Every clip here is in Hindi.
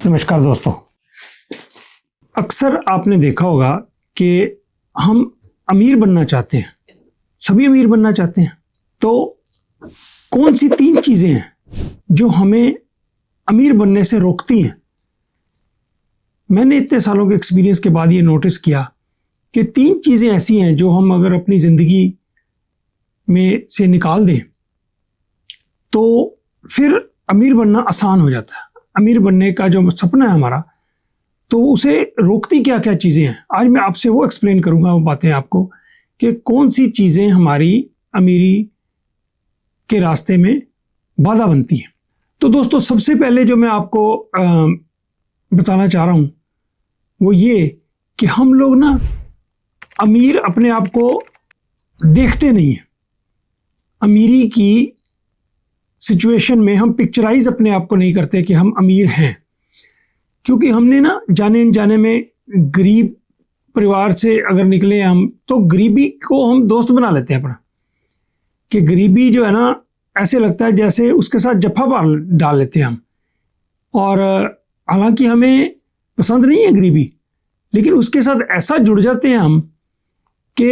नमस्कार दोस्तों। अक्सर आपने देखा होगा कि हम अमीर बनना चाहते हैं, सभी अमीर बनना चाहते हैं। तो कौन सी 3 चीज़ें हैं जो हमें अमीर बनने से रोकती हैं? मैंने इतने सालों के एक्सपीरियंस के बाद ये नोटिस किया कि 3 चीज़ें ऐसी हैं जो हम अगर अपनी ज़िंदगी में से निकाल दें तो फिर अमीर बनना आसान हो जाता है। अमीर बनने का जो सपना है हमारा, तो उसे रोकती क्या क्या चीज़ें हैं, आज मैं आपसे वो एक्सप्लेन करूँगा, वो बातें आपको कि कौन सी चीज़ें हमारी अमीरी के रास्ते में बाधा बनती हैं। तो दोस्तों, सबसे पहले जो मैं आपको बताना चाह रहा हूँ वो ये कि हम लोग ना अमीर अपने आप को देखते नहीं हैं। अमीरी की सिचुएशन में हम पिक्चराइज अपने आप को नहीं करते कि हम अमीर हैं, क्योंकि हमने ना जाने अनजाने में गरीब परिवार से अगर निकले हम, तो गरीबी को हम दोस्त बना लेते हैं अपना, कि गरीबी जो है ना ऐसे लगता है जैसे उसके साथ जफा डाल लेते हैं हम। और हालांकि हमें पसंद नहीं है गरीबी, लेकिन उसके साथ ऐसा जुड़ जाते हैं हम कि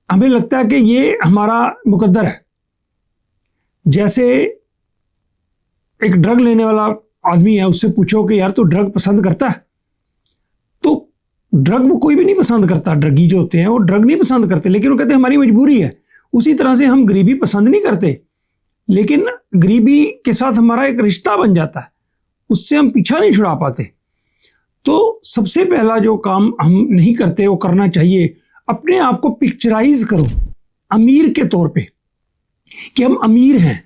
हमें लगता है कि ये हमारा मुकद्दर है। जैसे एक ड्रग लेने वाला आदमी है, उससे पूछो कि यार तू ड्रग पसंद करता है, तो ड्रग वो कोई भी नहीं पसंद करता। ड्रगी जो होते हैं वो ड्रग नहीं पसंद करते, लेकिन वो कहते हैं हमारी मजबूरी है। उसी तरह से हम गरीबी पसंद नहीं करते, लेकिन गरीबी के साथ हमारा एक रिश्ता बन जाता है, उससे हम पीछा नहीं छुड़ा पाते। तो सबसे पहला जो काम हम नहीं करते वो करना चाहिए, अपने आप को पिक्चराइज करो अमीर के तौर पे कि हम अमीर हैं,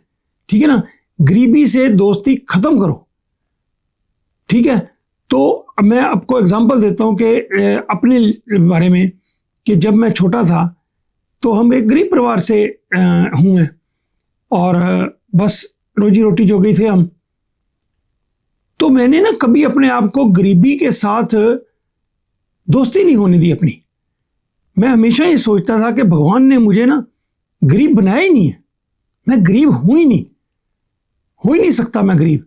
ठीक है ना। गरीबी से दोस्ती खत्म करो, ठीक है। तो अब मैं आपको एग्जांपल देता हूं कि अपने बारे में, कि जब मैं छोटा था तो हम एक गरीब परिवार से हूं मैं, और बस रोजी रोटी जो गई थे हम, तो मैंने ना कभी अपने आप को गरीबी के साथ दोस्ती नहीं होने दी अपनी। मैं हमेशा ये सोचता था कि भगवान ने मुझे ना गरीब बनाया ही नहीं है, मैं गरीब हूं ही नहीं, हो ही नहीं सकता मैं गरीब।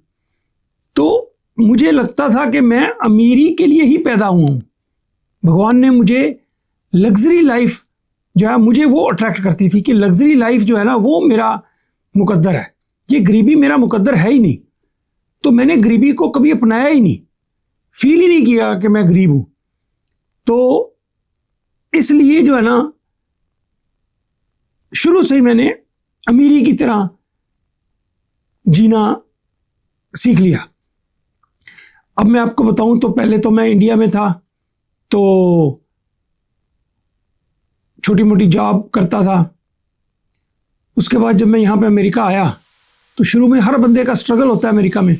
तो मुझे लगता था कि मैं अमीरी के लिए ही पैदा हुआ हूं। भगवान ने मुझे लग्जरी लाइफ जो है, मुझे वो अट्रैक्ट करती थी कि लग्जरी लाइफ जो है ना वो मेरा मुकद्दर है, ये गरीबी मेरा मुकद्दर है ही नहीं। तो मैंने गरीबी को कभी अपनाया ही नहीं, फील ही नहीं किया कि मैं गरीब हूं। तो इसलिए जो है ना शुरू से ही मैंने अमीरी की तरह जीना सीख लिया। अब मैं आपको बताऊं तो पहले तो मैं इंडिया में था, तो छोटी मोटी जॉब करता था। उसके बाद जब मैं यहाँ पे अमेरिका आया, तो शुरू में हर बंदे का स्ट्रगल होता है अमेरिका में।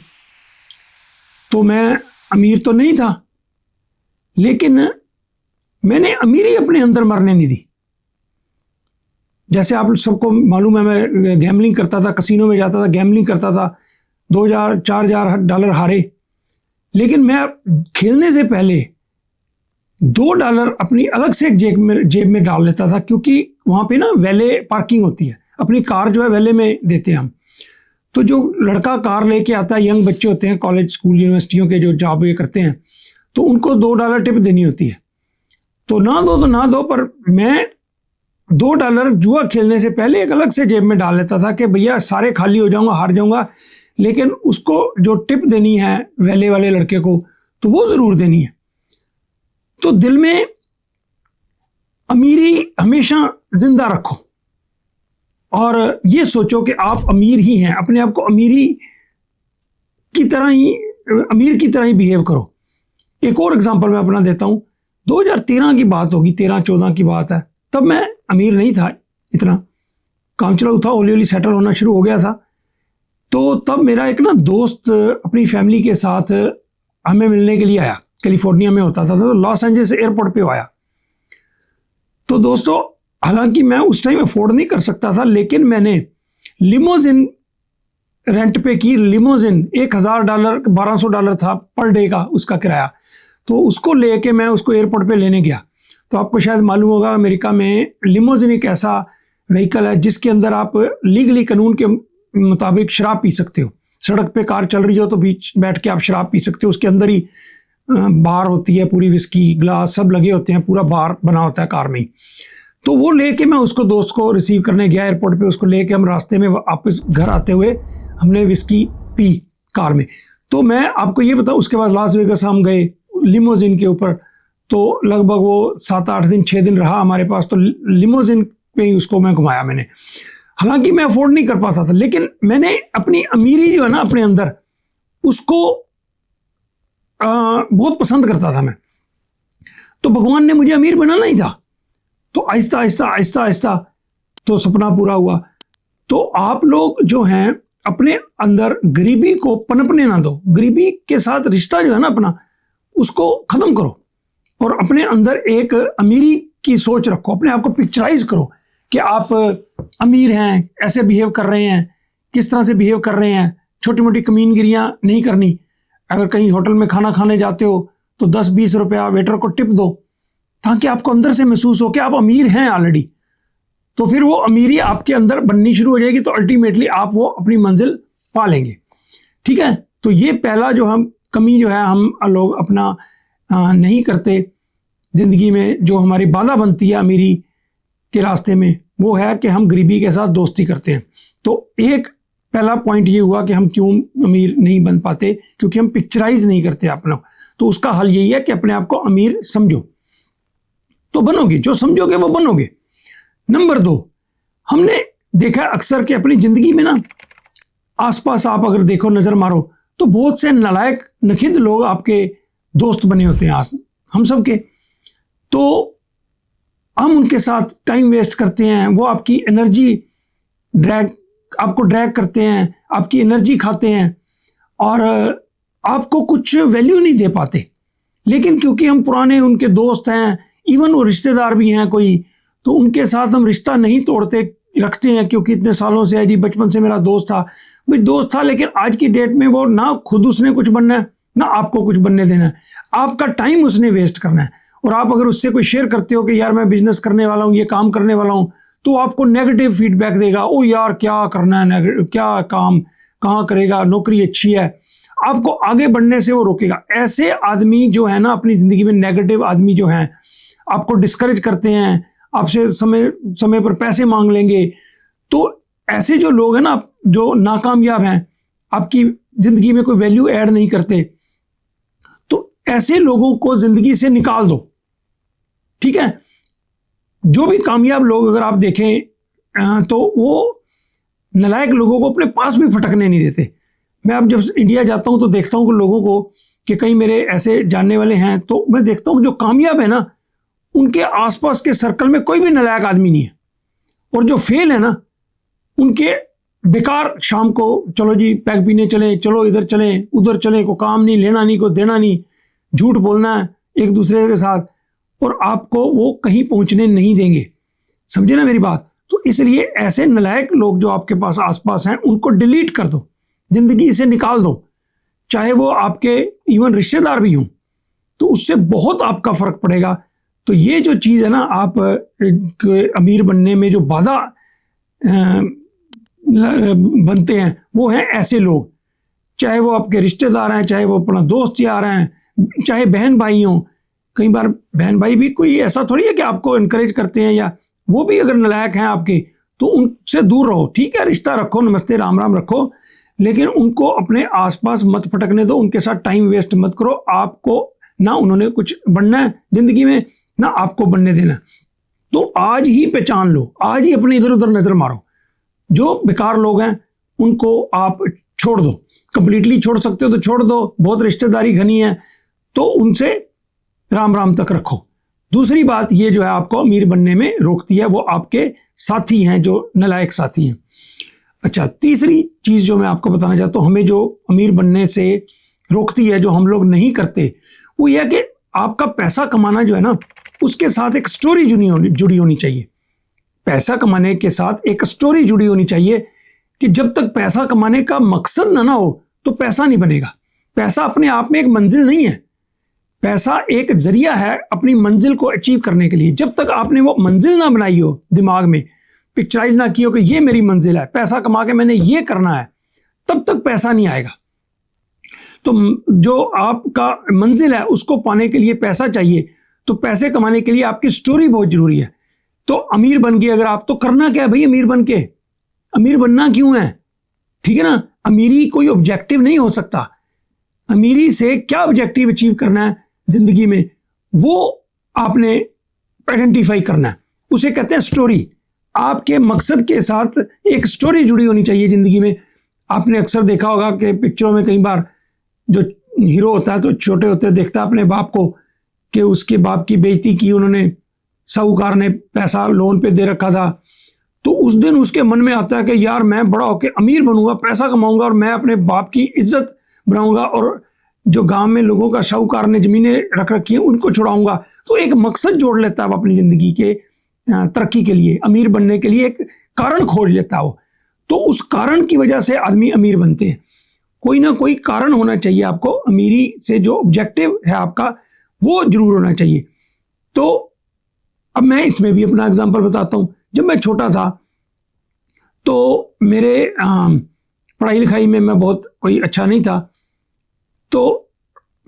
तो मैं अमीर तो नहीं था, लेकिन मैंने अमीरी अपने अंदर मरने नहीं दी। जैसे आप सबको मालूम है, मैं गैम्बलिंग करता था, कसिनो में जाता था, गैम्बलिंग करता था, $2,000-4,000 हारे। लेकिन मैं खेलने से पहले $2 अपनी अलग से एक जेब में डाल लेता था, क्योंकि वहाँ पे ना वैले पार्किंग होती है, अपनी कार जो है वैले में देते हैं हम। तो जो लड़का कार लेके आता है, यंग बच्चे होते हैं, कॉलेज स्कूल यूनिवर्सिटियों के जो जॉब ये करते हैं, तो उनको $2 टिप देनी होती है। तो ना दो तो ना दो, पर मैं $2 जुआ खेलने से पहले एक अलग से जेब में डाल लेता था कि भैया सारे खाली हो जाऊंगा, हार जाऊंगा, लेकिन उसको जो टिप देनी है वैले वाले लड़के को, तो वो जरूर देनी है। तो दिल में अमीरी हमेशा जिंदा रखो और ये सोचो कि आप अमीर ही हैं। अपने आप को अमीर की तरह ही बिहेव करो। एक और एग्जांपल मैं अपना देता हूं। 2013 की बात होगी, 13-14 की बात है। तब मैं अमीर नहीं था, इतना काम चलाऊ था, हौली हौली सेटल होना शुरू हो गया था। तो तब मेरा एक ना दोस्त अपनी फैमिली के साथ हमें मिलने के लिए आया। कैलिफोर्निया में होता था, तो लॉस एंजल्स एयरपोर्ट पे आया। तो दोस्तों, हालांकि मैं उस टाइम अफोर्ड नहीं कर सकता था, लेकिन मैंने लिमोजिन रेंट पे की। लिमोजिन $1,000 $1,200 था पर डे का उसका किराया। तो उसको लेके मैं उसको एयरपोर्ट पे लेने गया। तो आपको शायद मालूम होगा, अमेरिका में लिमोजिन एक ऐसा व्हीकल है जिसके अंदर आप लीगली कानून के मुताबिक शराब पी सकते हो। सड़क पे कार चल रही हो तो बीच बैठ के आप शराब पी सकते हो, उसके अंदर ही बार होती है, पूरी विस्की ग्लास सब लगे होते हैं, पूरा बार बना होता है कार में ही। तो वो लेके मैं उसको दोस्त को रिसीव करने गया एयरपोर्ट पे, उसको लेके हम रास्ते में वापस घर आते हुए हमने विस्की पी कार में। तो मैं आपको ये बताऊं, उसके बाद लास वेगास हम गए लिमोजिन के ऊपर, तो लगभग वो 7-8 दिन 6 दिन रहा हमारे पास, तो लिमोजिन पे ही उसको मैं घुमाया मैंने। हालांकि मैं अफोर्ड नहीं कर पाता था, लेकिन मैंने अपनी अमीरी जो है ना अपने अंदर, उसको बहुत पसंद करता था मैं। तो भगवान ने मुझे अमीर बनाना ही था, तो आहिस्ता आहिस्ता आहिस्ता आहिस्ता तो सपना पूरा हुआ। तो आप लोग जो हैं अपने अंदर गरीबी को पनपने ना दो, गरीबी के साथ रिश्ता जो है ना अपना, उसको खत्म करो और अपने अंदर एक अमीरी की सोच रखो, अपने आप को पिक्चराइज करो कि आप अमीर हैं, ऐसे बिहेव कर रहे हैं, किस तरह से बिहेव कर रहे हैं, छोटी मोटी कमीनगिरियां नहीं करनी। अगर कहीं होटल में खाना खाने जाते हो तो 10-20 रुपया वेटर को टिप दो, ताकि आपको अंदर से महसूस हो कि आप अमीर हैं ऑलरेडी। तो फिर वो अमीरी आपके अंदर बननी शुरू हो जाएगी, तो अल्टीमेटली आप वो अपनी मंजिल पा लेंगे। ठीक है, तो ये पहला जो हम कमी जो है हम लोग अपना नहीं करते ज़िंदगी में, जो हमारी बाधा बनती है अमीरी के रास्ते में, वो है कि हम गरीबी के साथ दोस्ती करते हैं। तो एक पहला पॉइंट ये हुआ कि हम क्यों अमीर नहीं बन पाते, क्योंकि हम पिक्चराइज नहीं करते अपना। तो उसका हल यही है कि अपने आप को अमीर समझो, तो बनोगे, जो समझोगे वो बनोगे। नंबर 2, हमने देखा अक्सर कि अपनी ज़िंदगी में ना आसपास आप अगर देखो, नज़र मारो, तो बहुत से नालायक नखिद लोग आपके दोस्त बने होते हैं हम सब के। तो हम उनके साथ टाइम वेस्ट करते हैं, वो आपकी एनर्जी आपको ड्रैग करते हैं, आपकी एनर्जी खाते हैं और आपको कुछ वैल्यू नहीं दे पाते। लेकिन क्योंकि हम पुराने उनके दोस्त हैं, इवन वो रिश्तेदार भी हैं कोई, तो उनके साथ हम रिश्ता नहीं तोड़ते, रखते हैं, क्योंकि इतने सालों से है जी, बचपन से मेरा दोस्त था भाई, दोस्त था, लेकिन आज की डेट में वो ना खुद उसने कुछ बनना है, ना आपको कुछ बनने देना है, आपका टाइम उसने वेस्ट करना है। और आप अगर उससे कोई शेयर करते हो कि यार मैं बिजनेस करने वाला हूँ, ये काम करने वाला हूँ, तो आपको नेगेटिव फीडबैक देगा, ओ यार क्या करना है, क्या काम कहाँ करेगा, नौकरी अच्छी है, आपको आगे बढ़ने से वो रोकेगा। ऐसे आदमी जो है ना अपनी ज़िंदगी में, नेगेटिव आदमी जो हैं, आपको डिस्करेज करते हैं, आपसे समय समय पर पैसे मांग लेंगे। तो ऐसे जो लोग हैं ना, जो नाकामयाब हैं, आपकी ज़िंदगी में कोई वैल्यू ऐड नहीं करते, तो ऐसे लोगों को ज़िंदगी से निकाल दो। ठीक है, जो भी कामयाब लोग अगर आप देखें तो वो नालायक लोगों को अपने पास भी फटकने नहीं देते। मैं अब जब इंडिया जाता हूं तो देखता हूं कि लोगों को, कि कई मेरे ऐसे जानने वाले हैं, तो मैं देखता हूं जो कामयाब है ना, उनके आसपास के सर्कल में कोई भी नालायक आदमी नहीं है, और जो फेल है ना, उनके बेकार शाम को चलो जी पैग पीने चले, चलो इधर चले उधर चले, को काम नहीं, लेना नहीं, को देना नहीं, झूठ बोलना है एक दूसरे के साथ, और आपको वो कहीं पहुंचने नहीं देंगे। समझे ना मेरी बात? तो इसलिए ऐसे नालायक लोग जो आपके पास आसपास हैं, उनको डिलीट कर दो, जिंदगी से निकाल दो, चाहे वो आपके इवन रिश्तेदार भी हों, तो उससे बहुत आपका फर्क पड़ेगा। तो ये जो चीज़ है ना, आप अमीर बनने में जो बाधा बनते हैं, वो हैं ऐसे लोग, चाहे वो आपके रिश्तेदार हैं, चाहे वो अपना दोस्त यार हैं, चाहे बहन भाई हों। कई बार बहन भाई भी कोई ऐसा थोड़ी है कि आपको इनकरेज करते हैं, या वो भी अगर नालायक हैं आपके, तो उनसे दूर रहो। ठीक है, रिश्ता रखो, नमस्ते राम राम रखो, लेकिन उनको अपने आसपास मत फटकने दो, उनके साथ टाइम वेस्ट मत करो। आपको ना उन्होंने कुछ बनना है ज़िंदगी में, ना आपको बनने देना। तो आज ही पहचान लो, आज ही अपने इधर उधर नज़र मारो, जो बेकार लोग हैं उनको आप छोड़ दो, कंप्लीटली छोड़ सकते हो तो छोड़ दो, बहुत रिश्तेदारी घनी है तो उनसे राम राम तक रखो। दूसरी बात ये जो है आपको अमीर बनने में रोकती है, वो आपके साथी हैं, जो नालायक साथी हैं। अच्छा, तीसरी चीज़ जो मैं आपको बताना चाहता हूँ, हमें जो अमीर बनने से रोकती है, जो हम लोग नहीं करते, वो यह है कि आपका पैसा कमाना जो है ना, उसके साथ एक स्टोरी जुड़ी होनी चाहिए। पैसा कमाने के साथ एक स्टोरी जुड़ी होनी चाहिए, कि जब तक पैसा कमाने का मकसद ना हो तो पैसा नहीं बनेगा। पैसा अपने आप में एक मंजिल नहीं है, पैसा एक जरिया है अपनी मंजिल को अचीव करने के लिए। जब तक आपने वो मंजिल ना बनाई हो, दिमाग में पिक्चराइज ना की हो कि ये मेरी मंजिल है, पैसा कमा के मैंने ये करना है, तब तक पैसा नहीं आएगा। तो जो आपका मंजिल है उसको पाने के लिए पैसा चाहिए, तो पैसे कमाने के लिए आपकी स्टोरी बहुत जरूरी है। तो अमीर बन गए अगर आप, तो करना क्या है भाई अमीर बन के? अमीर बनना क्यों है? ठीक है ना, अमीरी कोई ऑब्जेक्टिव नहीं हो सकता। अमीरी से क्या ऑब्जेक्टिव अचीव करना है जिंदगी में, वो आपने आइडेंटिफाई करना है, उसे कहते हैं स्टोरी। आपके मकसद के साथ एक स्टोरी जुड़ी होनी चाहिए जिंदगी में। आपने अक्सर देखा होगा कि पिक्चरों में कई बार जो हीरो होता है तो छोटे होते देखता है अपने बाप को कि उसके बाप की बेइज्जती की उन्होंने, साहूकार ने पैसा लोन पे दे रखा था, तो उस दिन उसके मन में आता है कि यार मैं बड़ा होकर अमीर बनूंगा, पैसा कमाऊंगा और मैं अपने बाप की इज्जत बनाऊंगा और जो गांव में लोगों का साहूकार ने जमीनें रख रखी हैं उनको छुड़ाऊंगा। तो एक मकसद जोड़ लेता है अपनी जिंदगी के तरक्की के लिए, अमीर बनने के लिए एक कारण खोज लेता है वो। तो उस कारण की वजह से आदमी अमीर बनते हैं। कोई ना कोई कारण होना चाहिए आपको, अमीरी से जो ऑब्जेक्टिव है आपका वो जरूर होना चाहिए। तो अब मैं इसमें भी अपना एग्जांपल बताता हूँ। जब मैं छोटा था तो मेरे पढ़ाई लिखाई में मैं बहुत कोई अच्छा नहीं था, तो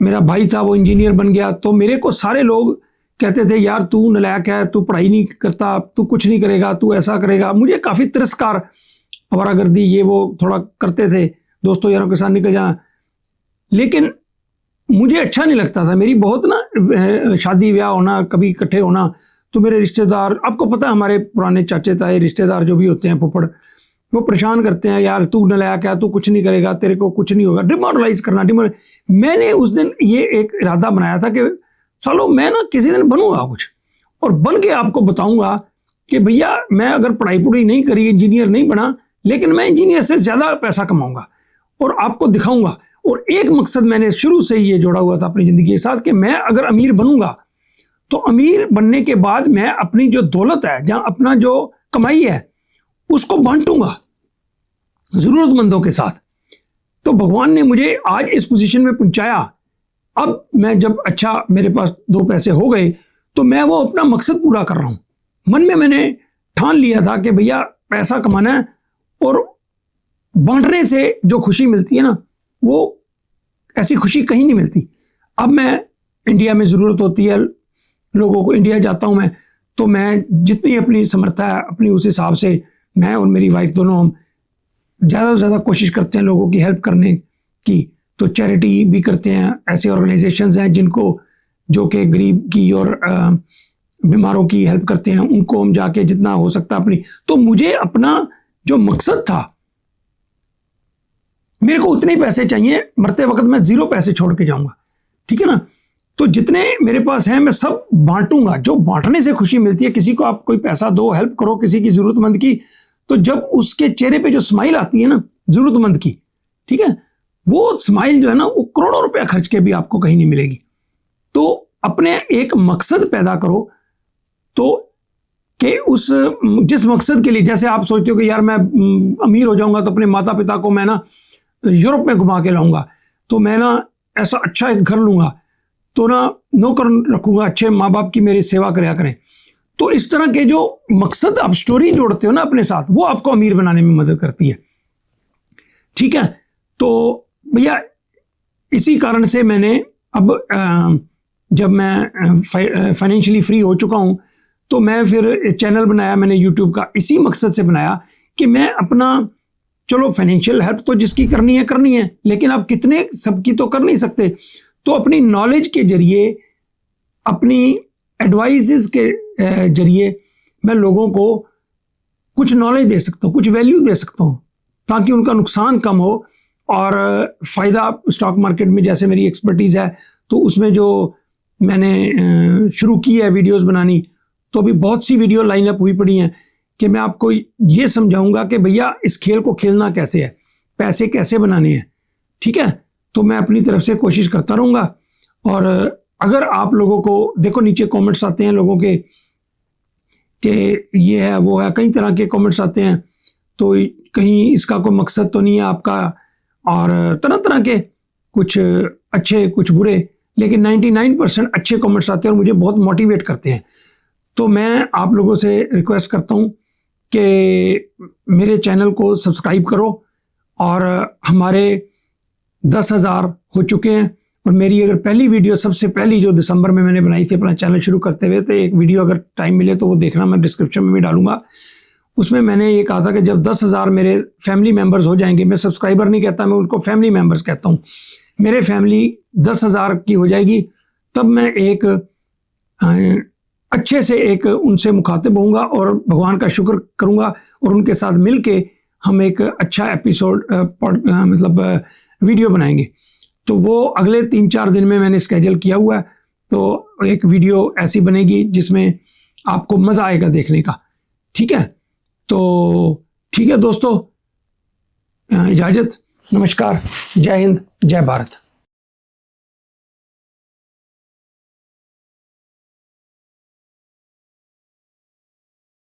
मेरा भाई था वो इंजीनियर बन गया, तो मेरे को सारे लोग कहते थे यार तू नालायक है, तू पढ़ाई नहीं करता, तू कुछ नहीं करेगा, तू ऐसा करेगा। मुझे काफ़ी तिरस्कार, आवारागर्दी ये वो थोड़ा करते थे, दोस्तों यारों के साथ निकल जाना, लेकिन मुझे अच्छा नहीं लगता था। मेरी बहुत ना शादी ब्याह होना, कभी इकट्ठे होना, तो मेरे रिश्तेदार, आपको पता है हमारे पुराने चाचे ताए रिश्तेदार जो भी होते हैं फुफड़, वो परेशान करते हैं यार तू नालायक है, तू कुछ नहीं करेगा, तेरे को कुछ नहीं होगा, डिमोरलाइज करना। मैंने उस दिन ये एक इरादा बनाया था कि सालो मैं ना किसी दिन बनूंगा कुछ, और बन के आपको बताऊंगा कि भैया मैं अगर पढ़ाई नहीं करी, इंजीनियर नहीं बना, लेकिन मैं इंजीनियर से ज़्यादा पैसा कमाऊंगा और आपको दिखाऊंगा। और एक मकसद मैंने शुरू से ही ये जोड़ा हुआ था अपनी ज़िंदगी के साथ कि मैं अगर अमीर बनूंगा तो अमीर बनने के बाद मैं अपनी जो दौलत है, जहाँ अपना जो कमाई है, उसको बांटूंगा ज़रूरतमंदों के साथ। तो भगवान ने मुझे आज इस पोजीशन में पहुंचाया। अब मैं जब अच्छा मेरे पास 2 पैसे हो गए तो मैं वो अपना मकसद पूरा कर रहा हूँ। मन में मैंने ठान लिया था कि भैया पैसा कमाना है, और बांटने से जो खुशी मिलती है ना, वो ऐसी खुशी कहीं नहीं मिलती। अब मैं इंडिया में ज़रूरत होती है लोगों को, इंडिया जाता हूँ मैं, तो मैं जितनी अपनी समर्था है अपनी उस हिसाब से मैं और मेरी वाइफ दोनों हम ज़्यादा से ज़्यादा कोशिश करते हैं लोगों की हेल्प करने की। तो चैरिटी भी करते हैं, ऐसे ऑर्गेनाइजेशंस हैं जिनको जो कि गरीब की और बीमारों की हेल्प करते हैं, उनको हम जाके जितना हो सकता अपनी। तो मुझे अपना जो मकसद था, मेरे को उतने पैसे चाहिए, मरते वक्त मैं 0 पैसे छोड़ के जाऊंगा, ठीक है ना। तो जितने मेरे पास हैं मैं सब बांटूंगा। जो बांटने से खुशी मिलती है, किसी को आप कोई पैसा दो, हेल्प करो किसी की जरूरतमंद की, तो जब उसके चेहरे पे जो स्माइल आती है ना जरूरतमंद की, ठीक है, वो स्माइल जो है ना वो करोड़ों रुपया खर्च के भी आपको कहीं नहीं मिलेगी। तो अपने एक मकसद पैदा करो, तो कि उस जिस मकसद के लिए, जैसे आप सोचते हो कि यार मैं अमीर हो जाऊंगा तो अपने माता पिता को मैं ना यूरोप में घुमा के लाऊंगा, तो मैं ना ऐसा अच्छा एक घर लूंगा, तो ना नौकर रखूंगा, अच्छे माँ बाप की मेरी सेवा कराया करें। तो इस तरह के जो मकसद आप स्टोरी जोड़ते हो ना अपने साथ, वो आपको अमीर बनाने में मदद करती है, ठीक है। तो भैया इसी कारण से मैंने अब जब मैं फाइनेंशियली फ्री हो चुका हूँ तो मैं फिर चैनल बनाया मैंने यूट्यूब का, इसी मकसद से बनाया कि मैं अपना, चलो फाइनेंशियल हेल्प तो जिसकी करनी है, लेकिन आप कितने सबकी तो कर नहीं सकते। तो अपनी नॉलेज के जरिए, अपनी एडवाइजेस के जरिए मैं लोगों को कुछ नॉलेज दे सकता हूँ, कुछ वैल्यू दे सकता हूँ, ताकि उनका नुकसान कम हो और फ़ायदा। स्टॉक मार्केट में जैसे मेरी एक्सपर्टीज़ है, तो उसमें जो मैंने शुरू की है वीडियोस बनानी, तो अभी बहुत सी वीडियो लाइनअप हुई पड़ी हैं कि मैं आपको ये समझाऊंगा कि भैया इस खेल को खेलना कैसे है, पैसे कैसे बनाने हैं, ठीक है। तो मैं अपनी तरफ से कोशिश करता रहूँगा। और अगर आप लोगों को, देखो नीचे कमेंट्स आते हैं लोगों के कि ये है वो है, कई तरह के कमेंट्स आते हैं, तो कहीं इसका कोई मकसद तो नहीं है आपका, और तरह तरह के, कुछ अच्छे कुछ बुरे, लेकिन 99% अच्छे कमेंट्स आते हैं और मुझे बहुत मोटिवेट करते हैं। तो मैं आप लोगों से रिक्वेस्ट करता हूँ कि मेरे चैनल को सब्सक्राइब करो और हमारे 10,000 हो चुके हैं। और मेरी अगर पहली वीडियो सबसे पहली जो दिसंबर में मैंने बनाई थी अपना चैनल शुरू करते हुए, तो एक वीडियो अगर टाइम मिले तो वो देखना, मैं डिस्क्रिप्शन में भी डालूंगा। उसमें मैंने ये कहा था कि जब 10,000 मेरे फैमिली मेंबर्स हो जाएंगे, मैं सब्सक्राइबर नहीं कहता, मैं उनको फैमिली मेंबर्स कहता हूँ, मेरे फैमिली 10,000 की हो जाएगी, तब मैं एक अच्छे से एक उनसे मुखातिब होऊंगा और भगवान का शुक्र करूंगा और उनके साथ मिलके हम एक अच्छा एपिसोड मतलब वीडियो बनाएंगे। तो वो अगले 3-4 दिन में मैंने स्केड्यूल किया हुआ है। तो एक वीडियो ऐसी बनेगी जिसमें आपको मज़ा आएगा देखने का। ठीक है, तो ठीक है दोस्तों, इजाज़त, नमस्कार, जय हिंद, जय भारत।